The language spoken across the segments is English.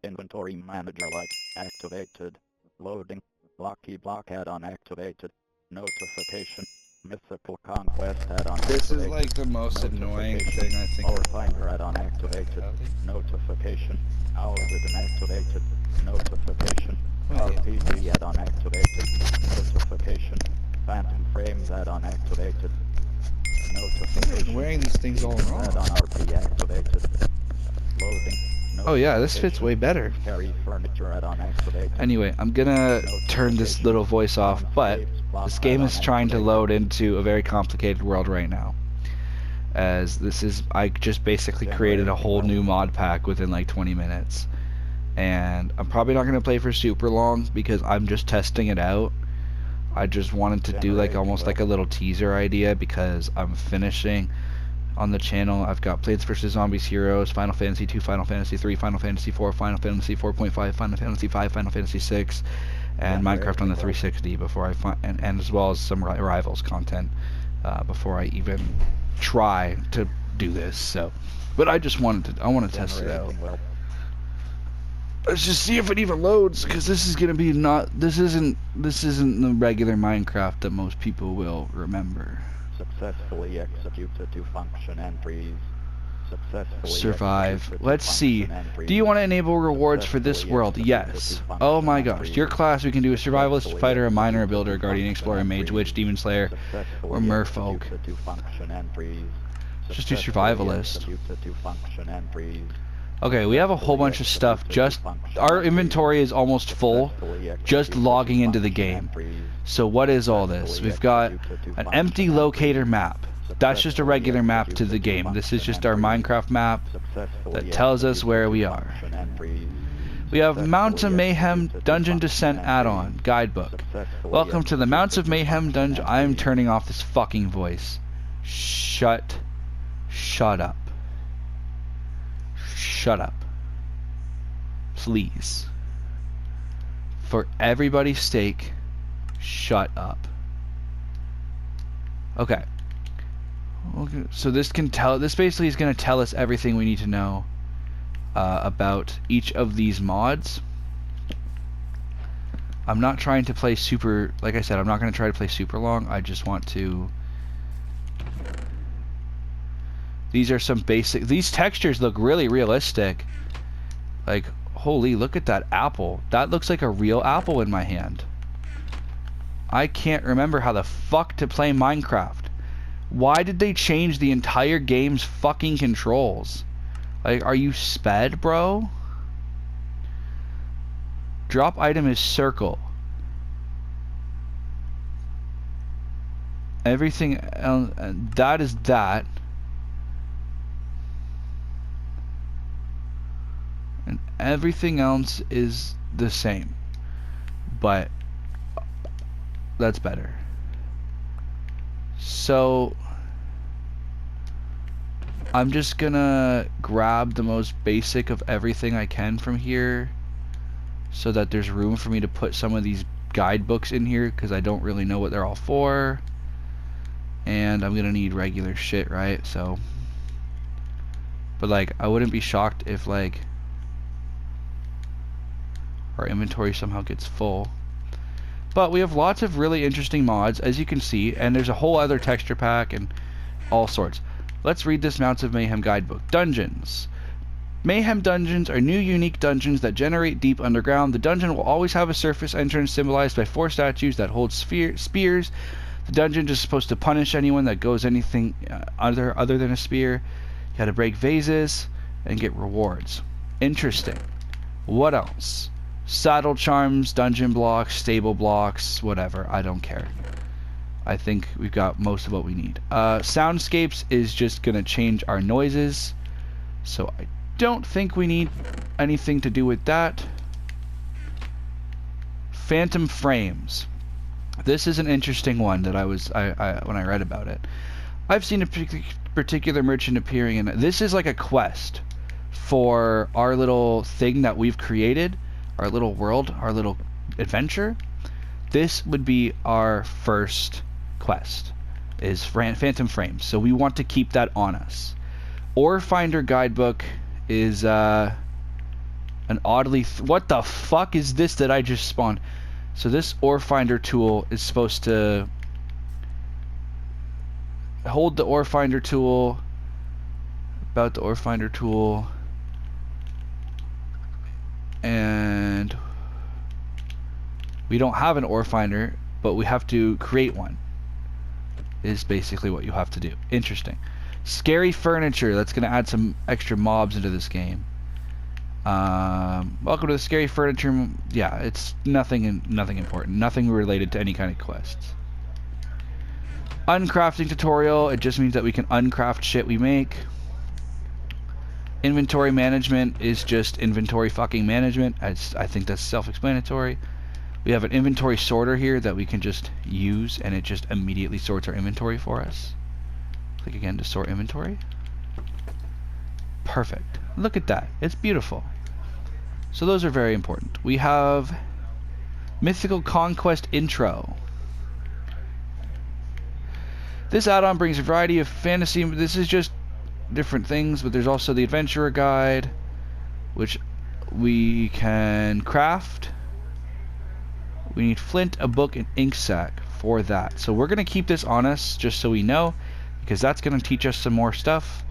Inventory manager like activated. Loading. Blocky block add-on activated. Notification. Mythical conquest add-on activated. This is like the most annoying thing I think. Power finder add-on activated. Notification. Owl ribbon activated. Notification. RPG add-on activated. Notification. Phantom frames add-on activated. Notification. I'm wearing these things all wrong. Add-on RP activated. Loading. Oh yeah, this fits way better. Carry furniture add-on activated. Anyway, I'm gonna turn this little voice off, but this game is trying to load into a very complicated world right now. As I just basically created a whole new mod pack within like 20 minutes. And I'm probably not gonna play for super long because I'm just testing it out. I just wanted to do like almost like a little teaser idea because I'm finishing on the channel. I've got Plants vs. Zombies Heroes, Final Fantasy 2, Final Fantasy 3, Final Fantasy 4, Final Fantasy 4.5, Final Fantasy 5, Final Fantasy 6, and Minecraft on the 360 before I and as well as some Rivals content before I even try to do this. So, but I just want to test it out. Let's just see if it even loads, because this is gonna be this isn't the regular Minecraft that most people will remember. Successfully executed to function entries. Successfully Survive. Let's see. Do you want to enable rewards for this world? Yes. Oh my gosh. Your class, we can do a survivalist, fighter, a miner, a builder, a guardian, explorer, a mage, witch, demon slayer, or merfolk. Just do survivalist. Okay, we have a whole bunch of stuff. Just our inventory is almost full just logging into the game. So what is all this? We've got an empty locator map. That's just a regular map to the game. This is just our Minecraft map that tells us where we are. We have Mounts of Mayhem Dungeon Descent add-on guidebook. Welcome to the Mounts of Mayhem dungeon. I am turning off this fucking voice. Shut up. Shut up. Please. For everybody's sake, shut up. Okay. So this basically is going to tell us everything we need to know about each of these mods. I'm not trying to play super, like I said, I'm not going to try to play super long. I just want to. These are some basic. These textures look really realistic. Like, holy, look at that apple. That looks like a real apple in my hand. I can't remember how the fuck to play Minecraft. Why did they change the entire game's fucking controls? Like, are you sped, bro? Drop item is circle. Everything else, that is that. And everything else is the same. But that's better. So I'm just gonna grab the most basic of everything I can from here so that there's room for me to put some of these guidebooks in here, because I don't really know what they're all for. And I'm gonna need regular shit, right? So, but like, I wouldn't be shocked if like our inventory somehow gets full. But we have lots of really interesting mods, as you can see, and there's a whole other texture pack and all sorts. Let's read this Mounts of Mayhem guidebook. Dungeons. Mayhem dungeons are new unique dungeons that generate deep underground. The dungeon will always have a surface entrance symbolized by 4 statues that hold spears. The dungeon is supposed to punish anyone that goes anything other than a spear. You gotta break vases and get rewards. Interesting. What else? Saddle charms, dungeon blocks, stable blocks, whatever. I don't care. I think we've got most of what we need. Soundscapes is just going to change our noises. So I don't think we need anything to do with that. Phantom frames. This is an interesting one that when I read about it. I've seen a particular merchant appearing in it. This is like a quest for our little thing that we've created. Our little world, our little adventure. This would be our first quest, is Phantom Frames. So we want to keep that on us. Ore Finder Guidebook is another An oddly... what the fuck is this that I just spawned? So this ore finder tool is supposed to... hold the ore finder tool. About the ore finder tool. And... we don't have an ore finder, but we have to create one. Is basically what you have to do. Interesting. Scary furniture. That's going to add some extra mobs into this game. Welcome to the scary furniture. Yeah, it's nothing important. Nothing related to any kind of quests. Uncrafting tutorial. It just means that we can uncraft shit we make. Inventory management is just inventory fucking management. I think that's self-explanatory. We have an inventory sorter here that we can just use, and it just immediately sorts our inventory for us. Click again to sort inventory. Perfect. Look at that. It's beautiful. So those are very important. We have Mythical Conquest Intro. This add-on brings a variety of fantasy. This is just different things, but there's also the Adventurer Guide, which we can craft. We need flint, a book, and ink sac for that. So we're going to keep this on us just so we know, because that's going to teach us some more stuff.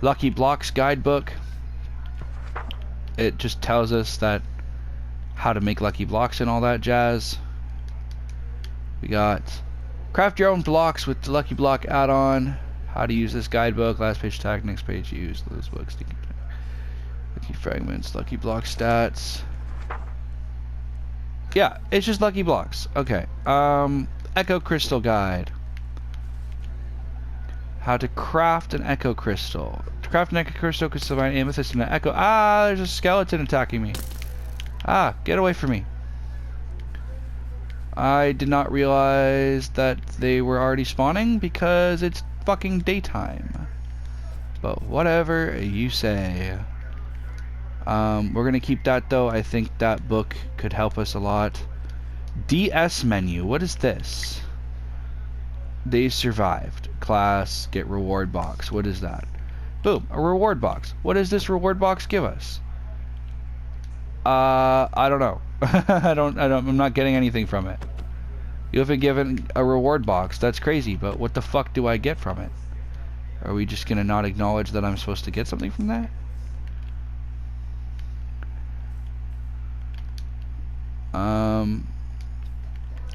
Lucky Blocks Guidebook. It just tells us that how to make lucky blocks and all that jazz. We got craft your own blocks with the Lucky Block add-on. How to use this guidebook. Last page tag, next page use those books. Lucky fragments, Lucky Block stats. Yeah, it's just Lucky Blocks. Okay. Echo Crystal Guide. How to craft an Echo Crystal. To craft an Echo Crystal, could combine amethyst and an Echo. Ah, there's a skeleton attacking me. Ah, get away from me. I did not realize that they were already spawning because it's fucking daytime. But whatever you say. We're gonna keep that though. I think that book could help us a lot. DS menu. What is this? They survived. Class. Get reward box. What is that? Boom. A reward box. What does this reward box give us? I don't know. I'm not getting anything from it. You haven't given a reward box. That's crazy. But what the fuck do I get from it? Are we just gonna not acknowledge that I'm supposed to get something from that?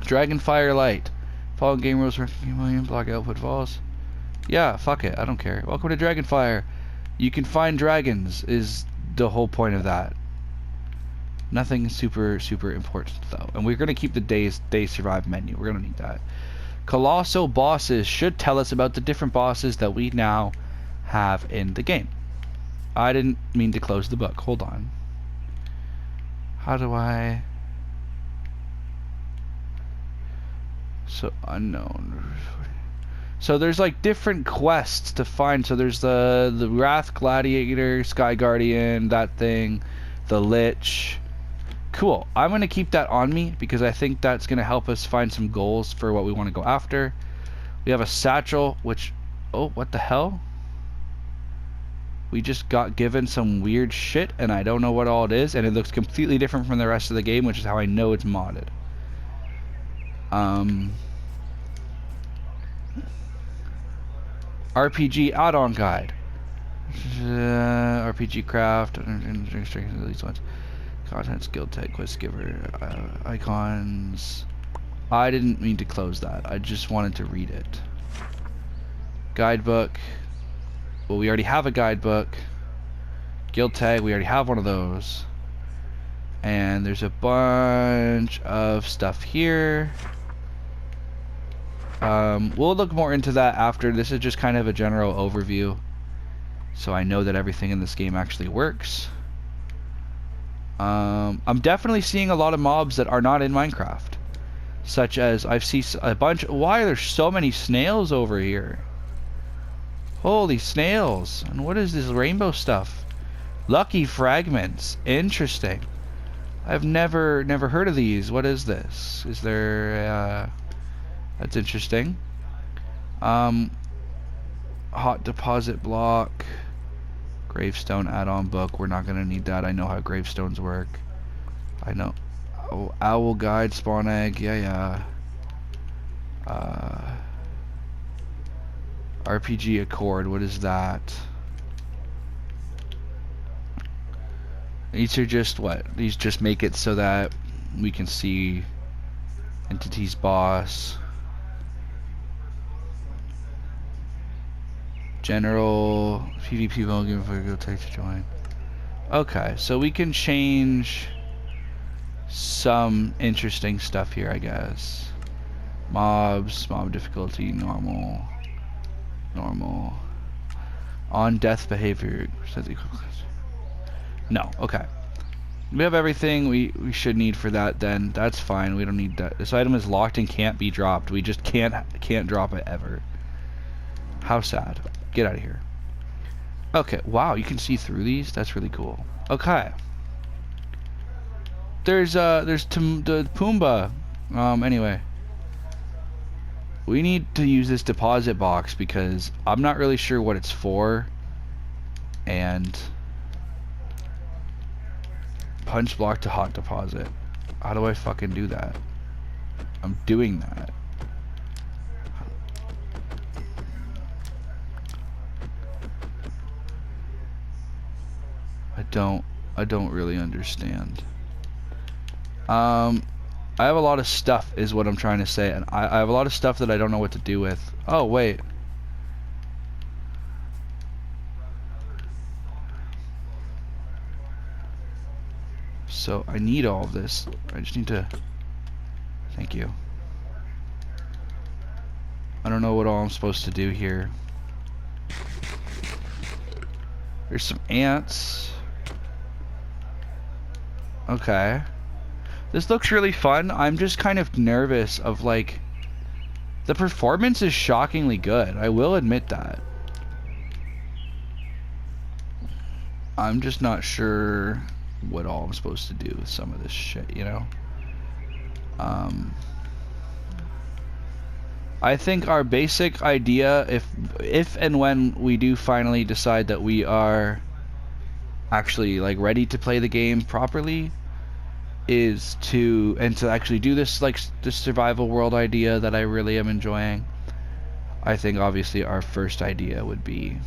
Dragonfire Light. Follow game rules for million block output falls. Yeah, fuck it. I don't care. Welcome to Dragonfire. You can find dragons is the whole point of that. Nothing super important though. And we're gonna keep the day survive menu. We're gonna need that. Colossal bosses should tell us about the different bosses that we now have in the game. I didn't mean to close the book. Hold on. How do I... So unknown. So there's like different quests to find. So there's the Wrath Gladiator, Sky Guardian, that thing, the Lich. Cool. I'm gonna keep that on me because I think that's gonna help us find some goals for what we want to go after. We have a satchel, which, oh, what the hell? We just got given some weird shit, and I don't know what all it is, and it looks completely different from the rest of the game, which is how I know it's modded. RPG add-on guide. RPG craft. These ones. Content, skill tag, quest giver, icons. I didn't mean to close that. I just wanted to read it. Guidebook. Well, we already have a guidebook. Guild tag, we already have one of those. And there's a bunch of stuff here. We'll look more into that after. This is just kind of a general overview, so I know that everything in this game actually works. I'm definitely seeing a lot of mobs that are not in Minecraft, such as I've seen a bunch. Why are there so many snails over here? Holy snails! And what is this rainbow stuff? Lucky fragments. Interesting. I've never heard of these. What is this? Is there that's interesting. Hot deposit block. Gravestone add-on book. We're not gonna need that. I know how gravestones work. I know. Oh, owl guide, spawn egg. Yeah. RPG Accord. What is that? These are just what? These just make it so that we can see entity's boss. General PvP will give for go take to join. Okay, so we can change some interesting stuff here, I guess. Mobs, mob difficulty, normal. On death behavior. No, okay. We have everything we should need for that then. That's fine. We don't need that. This item is locked and can't be dropped. We just can't drop it ever. How sad. Get out of here. Okay, wow, you can see through these? That's really cool. Okay. There's the Pumbaa. Anyway. We need to use this deposit box because I'm not really sure what it's for. And punch block to hot deposit. How do I fucking do that? I'm doing that. I don't really understand. I have a lot of stuff is what I'm trying to say, and I have a lot of stuff that I don't know what to do with. Oh wait. So I need all of this. I just need to... Thank you. I don't know what all I'm supposed to do here. There's some ants. Okay. This looks really fun. I'm just kind of nervous of like... The performance is shockingly good. I will admit that. I'm just not sure what all I'm supposed to do with some of this shit, you know? I think our basic idea, if and when we do finally decide that we are actually like ready to play the game properly, is to actually do this like this survival world idea that I really am enjoying. I think obviously our first idea would be,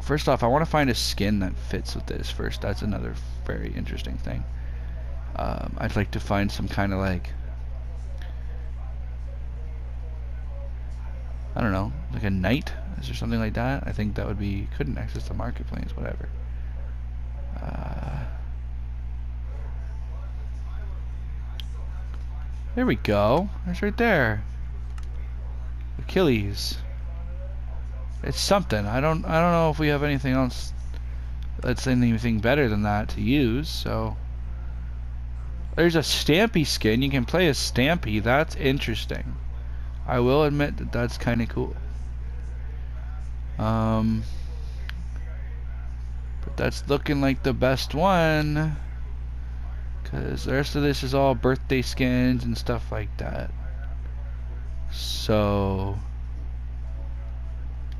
first off, I want to find a skin that fits with this first. That's another very interesting thing. I'd like to find some kind of like, I don't know, like a knight. Is there something like that? I think that would be, couldn't access the marketplace, whatever. There we go. It's right there. Achilles. It's something. I don't know if we have anything else that's anything better than that to use. So there's a Stampy skin. You can play as Stampy. That's interesting. I will admit that that's kind of cool. But that's looking like the best one, because the rest of this is all birthday skins and stuff like that. So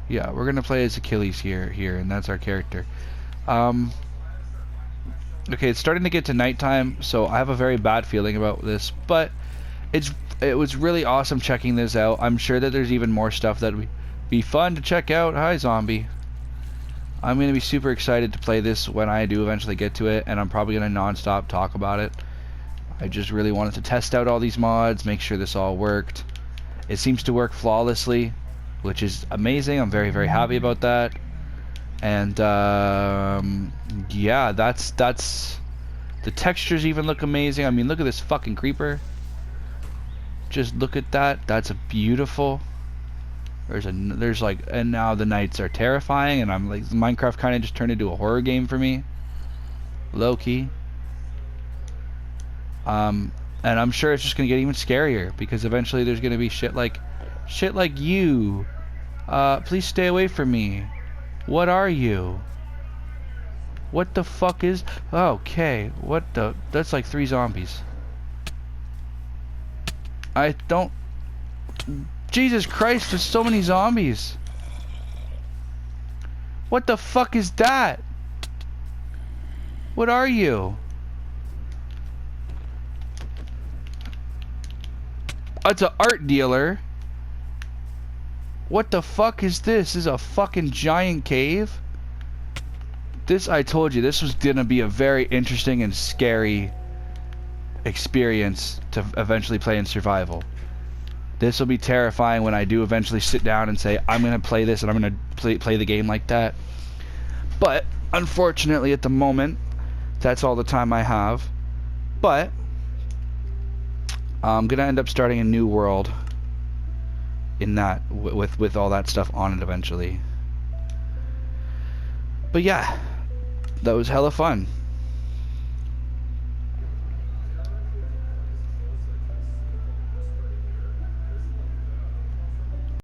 yeah, we're gonna play as Achilles here, and that's our character. Okay, it's starting to get to nighttime, so I have a very bad feeling about this, but it was really awesome checking this out. I'm sure that there's even more stuff that would be fun to check out. Hi, zombie. I'm going to be super excited to play this when I do eventually get to it, and I'm probably going to non-stop talk about it. I just really wanted to test out all these mods, make sure this all worked. It seems to work flawlessly, which is amazing. I'm very, very happy about that. And yeah, that's the textures even look amazing. I mean, look at this fucking creeper. Just look at that. That's a beautiful. There's like, and now the nights are terrifying, and I'm like, Minecraft kind of just turned into a horror game for me, low key. And I'm sure it's just gonna get even scarier, because eventually there's gonna be shit like you. Please stay away from me. What are you? What the fuck is? Okay, what the? That's like 3 zombies. I don't. Jesus Christ, there's so many zombies. What the fuck is that? What are you? It's an art dealer. What the fuck is this? This is a fucking giant cave? This, I told you, this was gonna be a very interesting and scary experience to eventually play in survival. This will be terrifying when I do eventually sit down and say, I'm gonna play this and I'm gonna play the game like that. But, unfortunately at the moment, that's all the time I have. But, I'm gonna end up starting a new world in that, with all that stuff on it eventually. But yeah, that was hella fun.